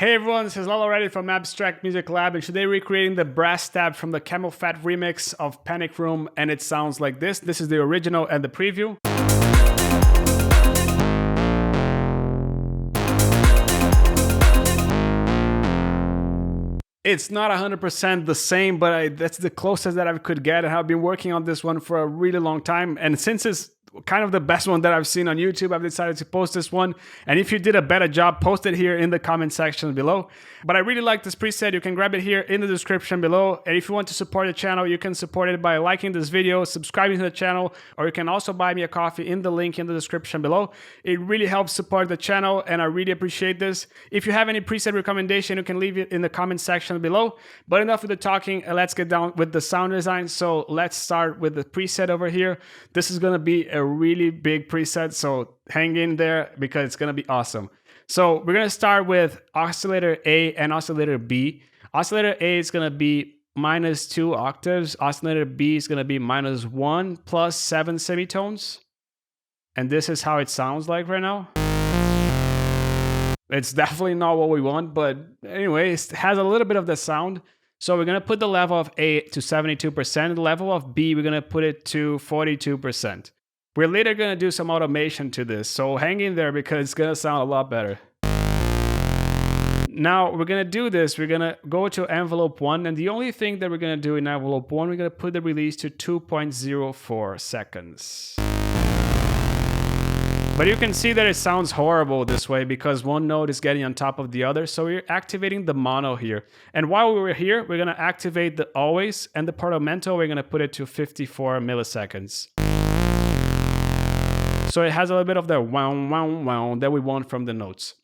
Hey everyone, this is Lalo Ready from Abstrakt Music Lab, and today we're creating the brass tab from the Camelphat remix of Panic Room, and it sounds like this. This is the original and the preview. It's not 100% the same, but that's the closest that I could get, and I've been working on this one for a really long time, and since it's kind of the best one that I've seen on YouTube, I've decided to post this one. And if you did a better job, post it here in the comment section below. But I really like this preset. You can grab it here in the description below. And if you want to support the channel, you can support it by liking this video, subscribing to the channel, or you can also buy me a coffee in the link in the description below. It really helps support the channel, and I really appreciate this. If you have any preset recommendation, you can leave it in the comment section below. But enough of the talking, let's get down with the sound design. So let's start with the preset over here. This is going to be a really big preset, so hang in there because it's gonna be awesome. So we're gonna start with oscillator A and oscillator B. Oscillator A is gonna be -2 octaves. Oscillator B is gonna be -1 plus 7 semitones. And this is how it sounds like right now. It's definitely not what we want, but anyway, it has a little bit of the sound. So we're gonna put the level of A to 72%. The level of B, we're gonna put it to 42%. We're later going to do some automation to this, so hang in there because it's going to sound a lot better. Now we're going to do this, we're going to go to envelope 1, and the only thing that we're going to do in envelope 1, we're going to put the release to 2.04 seconds. But you can see that it sounds horrible this way because one note is getting on top of the other, so we're activating the mono here. And while we're here, we're going to activate the always, and the portamento, we're going to put it to 54 milliseconds. So it has a little bit of the wow, wow, wow that we want from the notes.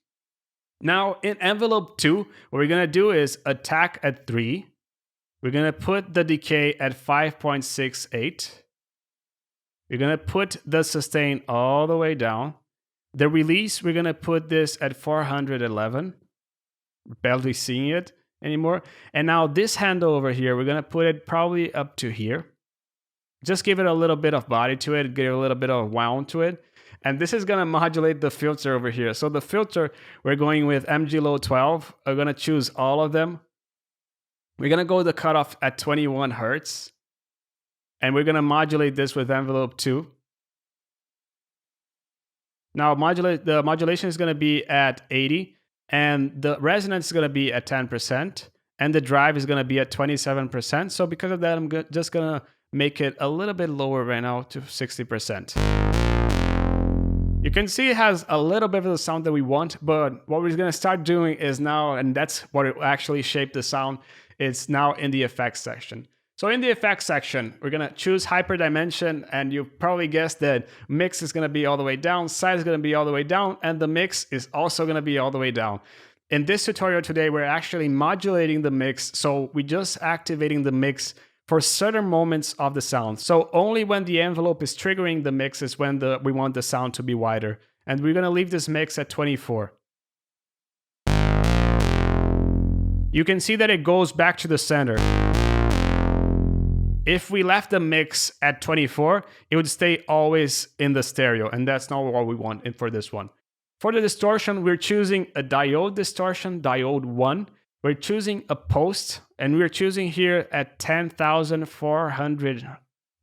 Now in envelope 2, what we're going to do is attack at 3. We're going to put the decay at 5.68. We're going to put the sustain all the way down. The release, we're going to put this at 411. Barely seeing it anymore. And now this handle over here, we're going to put it probably up to here. Just give it a little bit of body to it, give a little bit of wow to it. And this is going to modulate the filter over here. So the filter, we're going with MG Low 12. We're going to choose all of them. We're going to go the cutoff at 21 Hertz. And we're going to modulate this with envelope 2. Now the modulation is going to be at 80. And the resonance is going to be at 10%. And the drive is going to be at 27%. So because of that, I'm just going to make it a little bit lower right now to 60%. You can see it has a little bit of the sound that we want, but what we're going to start doing is now, and that's what it actually shaped the sound, it's now in the effects section. So in the effects section, we're going to choose hyperdimension, and you probably guessed that mix is going to be all the way down, size is going to be all the way down, and the mix is also going to be all the way down. In this tutorial today, we're actually modulating the mix, so we're just activating the mix for certain moments of the sound. So only when the envelope is triggering the mix is when we want the sound to be wider. And we're gonna leave this mix at 24. You can see that it goes back to the center. If we left the mix at 24, it would stay always in the stereo, and that's not what we want for this one. For the distortion, we're choosing a diode distortion, diode 1. We're choosing a post, and we're choosing here at 10,400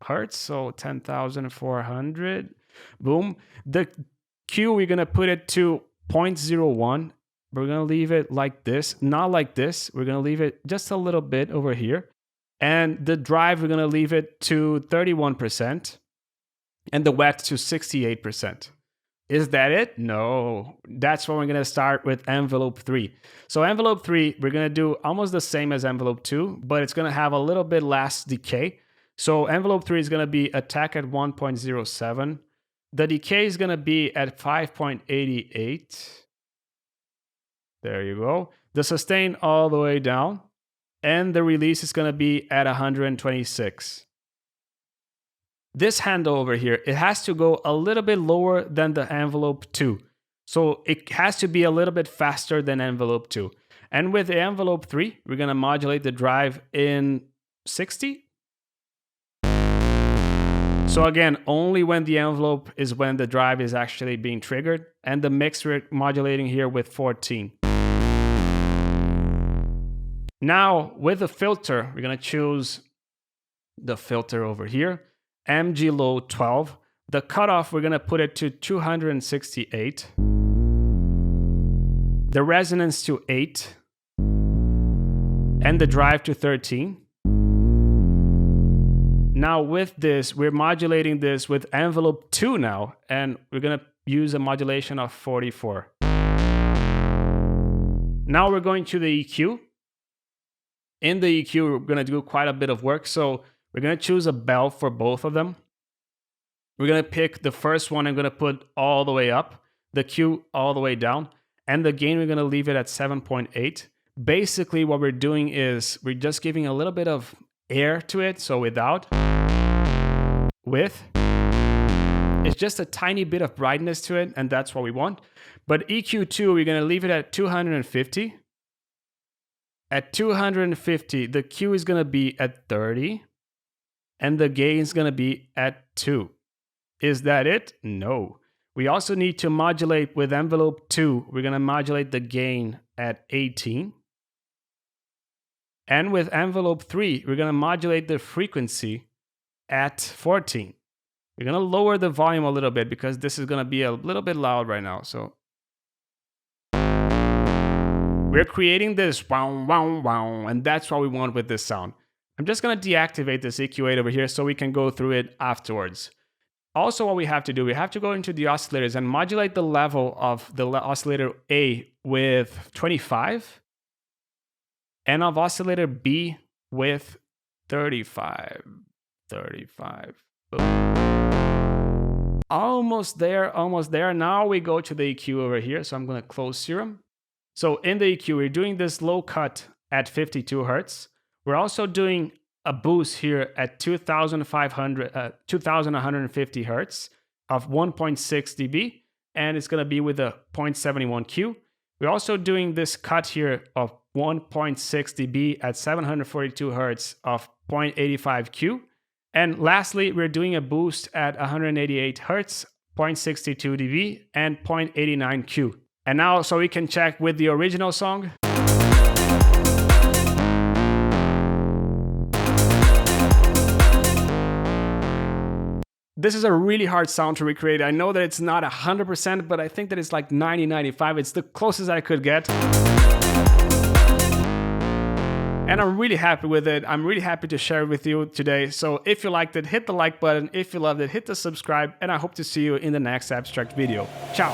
Hertz, so 10,400, boom. The Q, we're gonna put it to 0.01. We're gonna leave it like this, not like this. We're gonna leave it just a little bit over here. And the drive, we're gonna leave it to 31%, and the wet to 68%. Is that it? No, that's when we're going to start with envelope 3. So envelope 3, we're going to do almost the same as envelope 2, but it's going to have a little bit less decay. So envelope 3 is going to be attack at 1.07. The decay is going to be at 5.88. There you go. The sustain all the way down. And the release is going to be at 126. This handle over here, it has to go a little bit lower than the envelope 2. So it has to be a little bit faster than envelope 2. And with the envelope 3, we're going to modulate the drive in 60. So again, only when the envelope is when the drive is actually being triggered, and the mix we're modulating here with 14. Now with the filter, we're gonna choose the filter over here, MG low 12. The cutoff, we're gonna put it to 268. The resonance to 8. And the drive to 13. Now with this, we're modulating this with envelope 2 now, and we're gonna use a modulation of 44. Now we're going to the EQ. In the EQ, we're gonna do quite a bit of work, so we're gonna choose a bell for both of them. We're gonna pick the first one, I'm gonna put all the way up, the Q all the way down, and the gain, we're gonna leave it at 7.8. Basically, what we're doing is we're just giving a little bit of air to it, so without, with, it's just a tiny bit of brightness to it, and that's what we want. But EQ2, we're gonna leave it at 250. At 250, the Q is gonna be at 30, and the gain is gonna be at 2. Is that it? No. We also need to modulate with envelope 2. We're gonna modulate the gain at 18. And with envelope 3, we're gonna modulate the frequency at 14. We're gonna lower the volume a little bit because this is gonna be a little bit loud right now. So we're creating this wow, wow, wow, and that's what we want with this sound. I'm just gonna deactivate this EQ8 over here so we can go through it afterwards. Also, what we have to do, we have to go into the oscillators and modulate the level of the oscillator A with 25 and of oscillator B with 35. Boom. Almost there. Now we go to the EQ over here. So I'm going to close Serum. So in the EQ, we're doing this low cut at 52 Hertz. We're also doing a boost here at 2150 Hertz of 1.6 dB, and it's gonna be with a 0.71 Q. We're also doing this cut here of 1.6 dB at 742 Hertz of 0.85 Q. And lastly, we're doing a boost at 188 Hertz, 0.62 dB, and 0.89 Q. And now, so we can check with the original song. This is a really hard sound to recreate. I know that it's not 100%, but I think that it's like 90, 95. It's the closest I could get. And I'm really happy with it. I'm really happy to share it with you today. So if you liked it, hit the like button. If you loved it, hit the subscribe. And I hope to see you in the next Abstrakt video. Ciao.